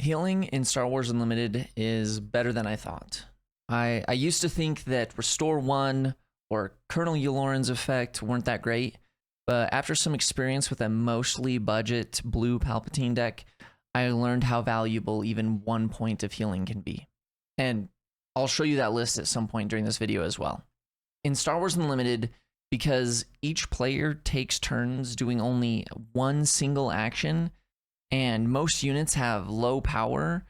Healing in Star Wars Unlimited is better than I thought. I used to think that Restore 1 or Colonel Yulorn's effect weren't that great, but after some experience with a mostly budget Blue Palpatine deck, I learned how valuable even 1 point of healing can be. And I'll show you that list at some point during this video as well. In Star Wars Unlimited, because each player takes turns doing only one single action, and most units have low power,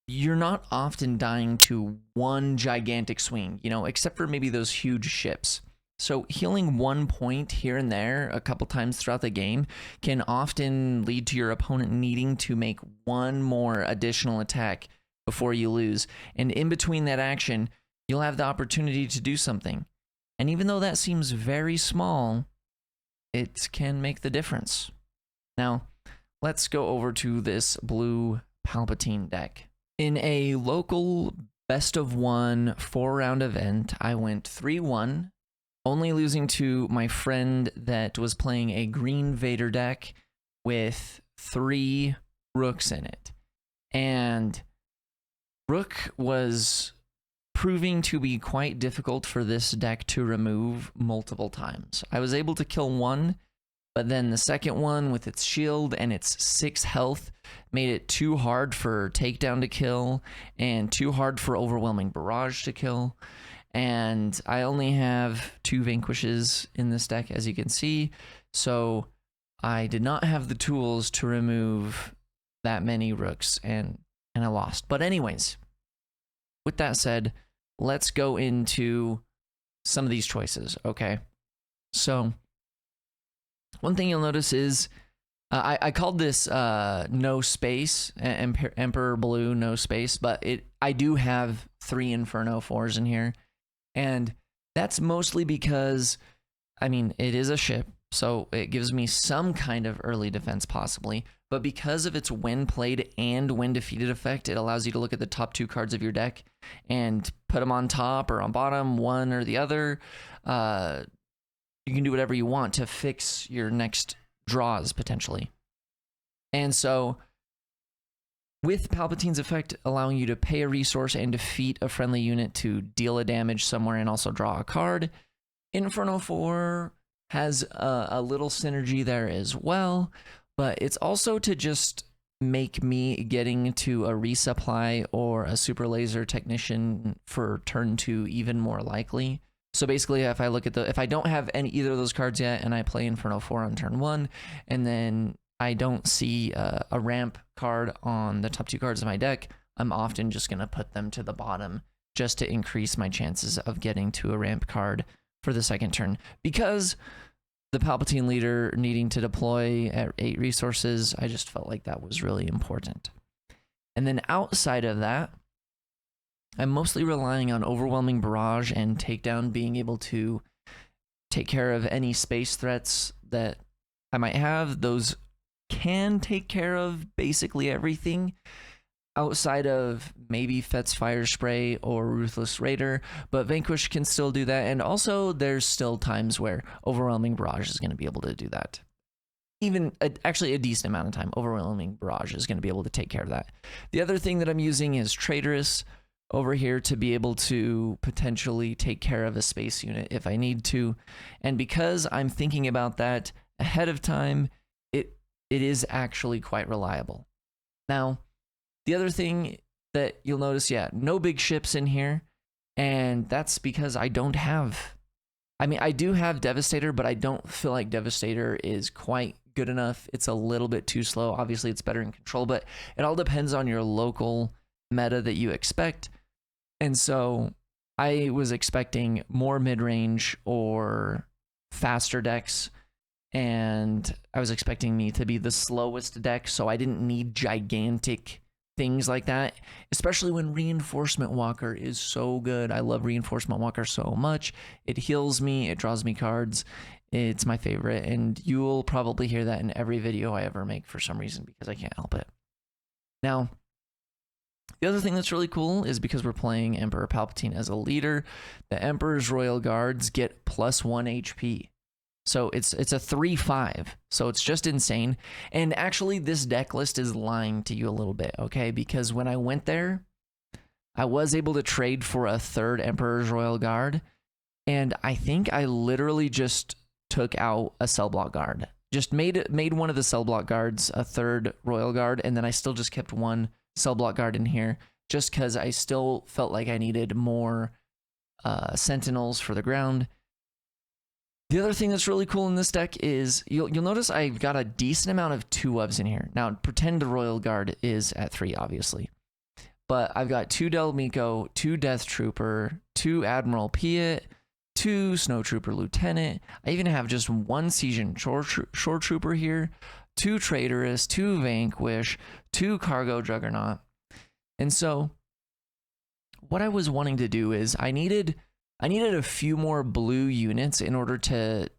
you're not often dying to one gigantic swing, except for maybe those huge ships. So healing 1 point here and there a couple times throughout the game can often lead to your opponent needing to make one more additional attack before you lose. And in between that action, you'll have the opportunity to do something. And even though that seems very small, it can make the difference. Now, let's go over to this Blue Palpatine deck. In a local best of 1 4-round event, I went 3-1, only losing to my friend that was playing a green Vader deck with 3 Rooks in it. And Rook was proving to be quite difficult for this deck to remove multiple times. I was able to kill one, but then the second one with its shield and its 6 health made it too hard for takedown to kill and too hard for overwhelming barrage to kill. And I only have 2 vanquishes in this deck, as you can see, so I did not have the tools to remove that many Rooks, and I lost. But anyways, with that said, let's go into some of these choices, okay? So one thing you'll notice is I called this no space, Emperor Blue no space, but I do have 3 Inferno 4s in here, and that's mostly because, it is a ship, so it gives me some kind of early defense possibly, but because of its when played and when defeated effect, it allows you to look at the top 2 cards of your deck and put them on top or on bottom, one or the other. You can do whatever you want to fix your next draws, potentially. And so, with Palpatine's effect allowing you to pay a resource and defeat a friendly unit to deal a damage somewhere and also draw a card, Inferno 4 has a little synergy there as well, but it's also to just make me getting to a resupply or a super laser technician for turn 2 even more likely. So basically, if I look at if I don't have either of those cards yet and I play Inferno 4 on turn 1, and then I don't see a ramp card on the top 2 cards of my deck, I'm often just going to put them to the bottom just to increase my chances of getting to a ramp card for the second turn. Because the Palpatine leader needing to deploy at 8 resources, I just felt like that was really important. And then outside of that, I'm mostly relying on overwhelming barrage and takedown being able to take care of any space threats that I might have. Those can take care of basically everything outside of maybe Fett's Fire Spray or Ruthless Raider, but Vanquish can still do that. And also there's still times where overwhelming barrage is going to be able to do that. Even actually a decent amount of time, overwhelming barrage is going to be able to take care of that. The other thing that I'm using is Traitorous over here to be able to potentially take care of a space unit if I need to. And because I'm thinking about that ahead of time, it is actually quite reliable. Now, the other thing that you'll notice, no big ships in here, and that's because I don't have... I do have Devastator, but I don't feel like Devastator is quite good enough. It's a little bit too slow. Obviously, it's better in control, but it all depends on your local meta that you expect. And so I was expecting more mid-range or faster decks, and I was expecting me to be the slowest deck, so I didn't need gigantic things like that, especially when Reinforcement Walker is so good. I love Reinforcement Walker so much. It heals me, it draws me cards. It's my favorite, and you will probably hear that in every video I ever make for some reason because I can't help it. Now, the other thing that's really cool is because we're playing Emperor Palpatine as a leader, the Emperor's Royal Guards get +1 HP. So it's a 3/5. So it's just insane. And actually, this deck list is lying to you a little bit, okay? Because when I went there, I was able to trade for a third Emperor's Royal Guard, and I think I literally just took out a cell block guard. Just made one of the cell block guards a third Royal Guard, and then I still just kept one cell block guard in here just because I still felt like I needed more sentinels for the ground. The other thing that's really cool in this deck is you'll notice I've got a decent amount of 2-ofs in here. Now, pretend Royal Guard is at 3, obviously. But I've got 2 Del Miko, 2 Death Trooper, 2 Admiral Piet, 2 Snow Trooper Lieutenant. I even have just 1 Seasoned Shore Trooper here, 2 Traitorous, 2 Vanquish, 2 Cargo Juggernaut. And so what I was wanting to do is I needed a few more blue units in order to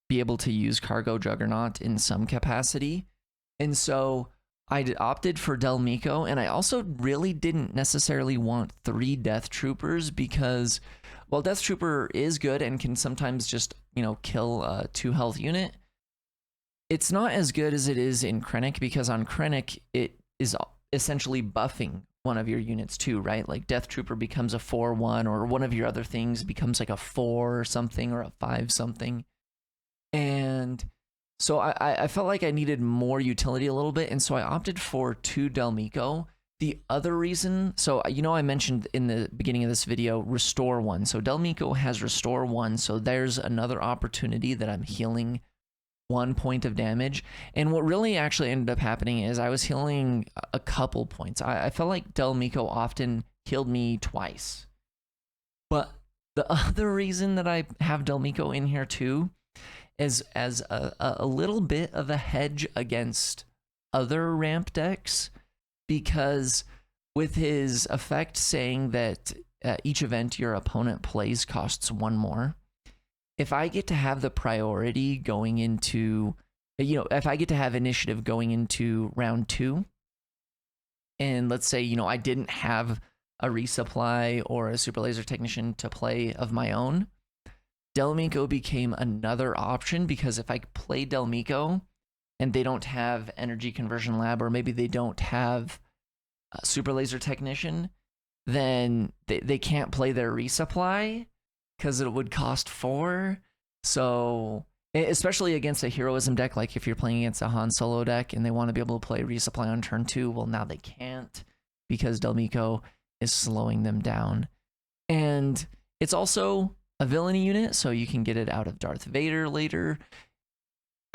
be able to use Cargo Juggernaut in some capacity. And so I opted for Del Miko, and I also really didn't necessarily want 3 Death Troopers because, while Death Trooper is good and can sometimes just, kill a 2 health unit, it's not as good as it is in Krennic, because on Krennic, it is essentially buffing one of your units too, right? Like Death Trooper becomes a 4/1, or one of your other things becomes like a 4 or something, or a 5 something. And so I felt like I needed more utility a little bit, and so I opted for 2 Del Miko. The other reason, so I mentioned in the beginning of this video, Restore 1. So Del Miko has Restore 1, so there's another opportunity that I'm healing 1 point of damage. And what really actually ended up happening is I was healing a couple points. I felt like Del Miko often healed me twice. But the other reason that I have Del Miko in here too is as a little bit of a hedge against other ramp decks, because with his effect saying that each event your opponent plays costs 1 more, if I get to have the priority going into, if I get to have initiative going into round 2, and let's say, I didn't have a resupply or a super laser technician to play of my own, Del Miko became another option, because if I play Del Miko and they don't have energy conversion lab, or maybe they don't have a super laser technician, then they can't play their resupply because it would cost 4. So especially against a heroism deck, like if you're playing against a Han Solo deck and they want to be able to play resupply on turn 2, well, now they can't because Del Miko is slowing them down. And it's also a villainy unit, so you can get it out of Darth Vader later.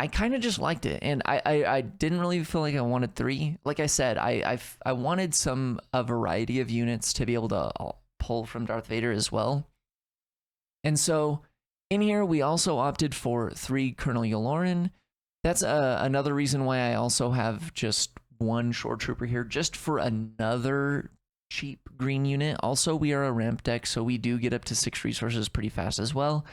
I kind of just liked it, and I didn't really feel like I wanted 3. Like I said, I wanted a variety of units to be able to pull from Darth Vader as well. And so in here, we also opted for 3 Colonel Yularen. That's another reason why I also have just 1 Shore Trooper here, just for another cheap green unit. Also, we are a ramp deck, so we do get up to 6 resources pretty fast as well.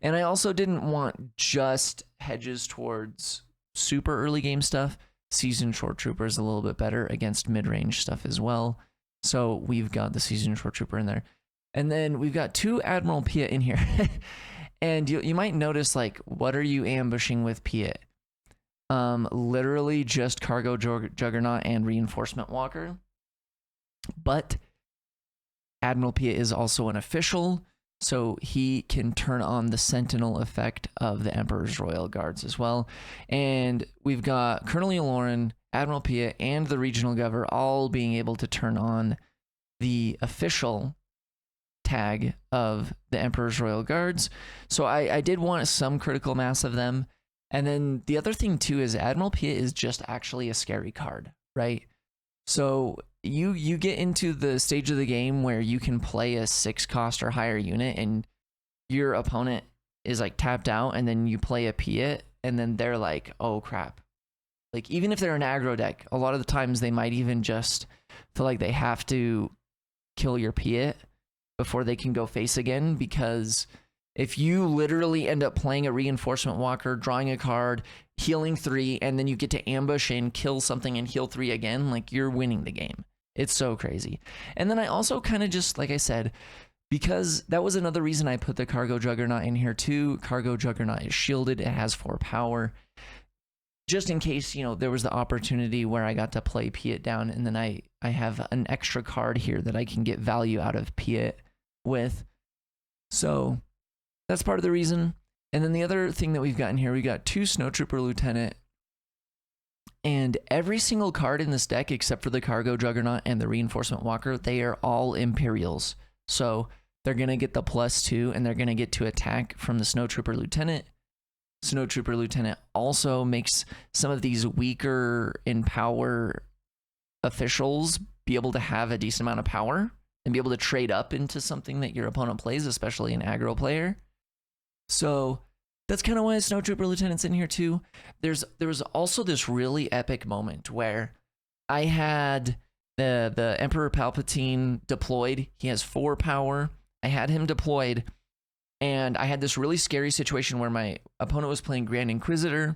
And I also didn't want just hedges towards super early game stuff. Seasoned Shore Trooper is a little bit better against mid-range stuff as well. So we've got the Seasoned Shore Trooper in there. And then we've got 2 Admiral Piet in here. And you might notice, like, what are you ambushing with Piet? Literally just Cargo Juggernaut and Reinforcement Walker. But Admiral Piet is also an official, so he can turn on the Sentinel effect of the Emperor's Royal Guards as well. And we've got Colonel Yularen, Admiral Piet, and the Regional Governor all being able to turn on the official tag of the Emperor's Royal Guards. So I did want some critical mass of them. And then the other thing too is Admiral Piet is just actually a scary card, right? So you get into the stage of the game where you can play a 6 cost or higher unit and your opponent is like tapped out, and then you play a Piet and then they're like, oh crap. Like, even if they're an aggro deck, a lot of the times they might even just feel like they have to kill your Piet before they can go face again, because if you literally end up playing a Reinforcement Walker, drawing a card, healing 3, and then you get to ambush and kill something and heal 3 again, like, you're winning the game. It's so crazy. And then I also kind of just, like I said, because that was another reason I put the Cargo Juggernaut in here too. Cargo Juggernaut is shielded. It has 4 power. Just in case, you know, there was the opportunity where I got to play Piet down, and then I have an extra card here that I can get value out of Piet with. So that's part of the reason. And then the other thing that we've got in here, we got 2 Snowtrooper Lieutenant. And every single card in this deck, except for the Cargo Juggernaut and the Reinforcement Walker, they are all Imperials. So they're going to get the +2, and they're going to get to attack from the Snowtrooper Lieutenant. Snowtrooper Lieutenant also makes some of these weaker in power officials be able to have a decent amount of power and be able to trade up into something that your opponent plays, especially an aggro player. So that's kind of why Snowtrooper Lieutenant's in here too. There was also this really epic moment where I had the Emperor Palpatine deployed. He has 4 power. I had him deployed, and I had this really scary situation where my opponent was playing Grand Inquisitor.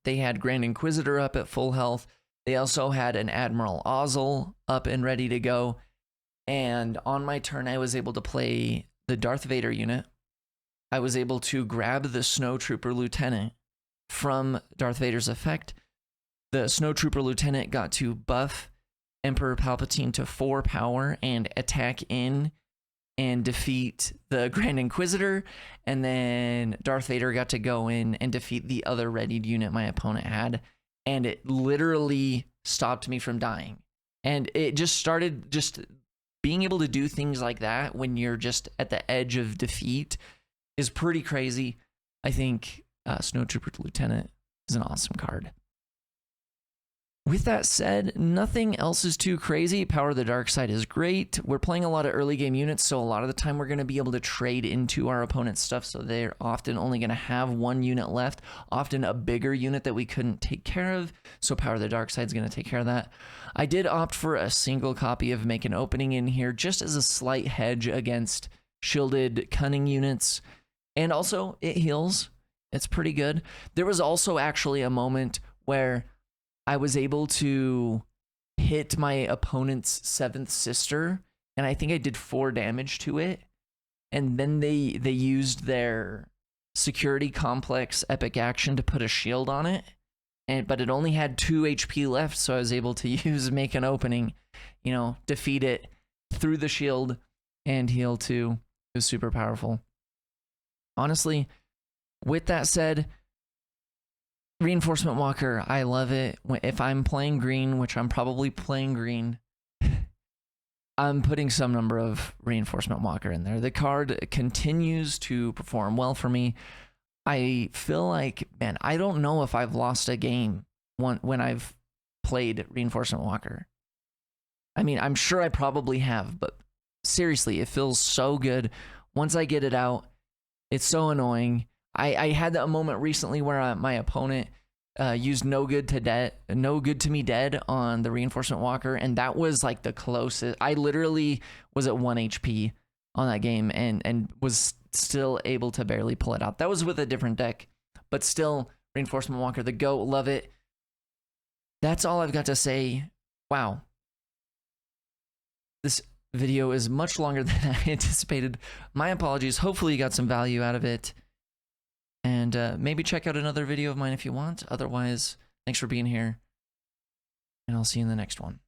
They had Grand Inquisitor up at full health. They also had an Admiral Ozzel up and ready to go. And on my turn, I was able to play the Darth Vader unit. I was able to grab the Snowtrooper Lieutenant from Darth Vader's effect. The Snowtrooper Lieutenant got to buff Emperor Palpatine to 4 power and attack in and defeat the Grand Inquisitor. And then Darth Vader got to go in and defeat the other readied unit my opponent had. And it literally stopped me from dying. And it just started being able to do things like that when you're just at the edge of defeat is pretty crazy. I think Snowtrooper Lieutenant is an awesome card. With that said, nothing else is too crazy. Power of the Dark Side is great. We're playing a lot of early game units, so a lot of the time we're going to be able to trade into our opponent's stuff, so they're often only going to have 1 unit left, often a bigger unit that we couldn't take care of, so Power of the Dark Side is going to take care of that. I did opt for a single copy of Make an Opening in here, just as a slight hedge against shielded cunning units, and also it heals. It's pretty good. There was also actually a moment where I was able to hit my opponent's 7th sister, and I think I did 4 damage to it. And then they used their security complex epic action to put a shield on it. But it only had 2 HP left, so I was able to use Make an Opening, you know, defeat it through the shield and heal too. It was super powerful. Honestly, with that said, Reinforcement Walker, I love it. If I'm playing green, which I'm probably playing green, I'm putting some number of Reinforcement Walker in there. The card continues to perform well for me. I feel like, man, I don't know if I've lost a game when I've played Reinforcement Walker. I mean, I'm sure I probably have, but seriously, it feels so good. Once I get it out, it's so annoying. I had that moment recently where my opponent used no good to me dead on the Reinforcement Walker, and that was like the closest. I literally was at 1 HP on that game and was still able to barely pull it out. That was with a different deck, but still, Reinforcement Walker, the GOAT, love it. That's all I've got to say. Wow. This video is much longer than I anticipated. My apologies. Hopefully you got some value out of it. And maybe check out another video of mine if you want. Otherwise, thanks for being here. And I'll see you in the next one.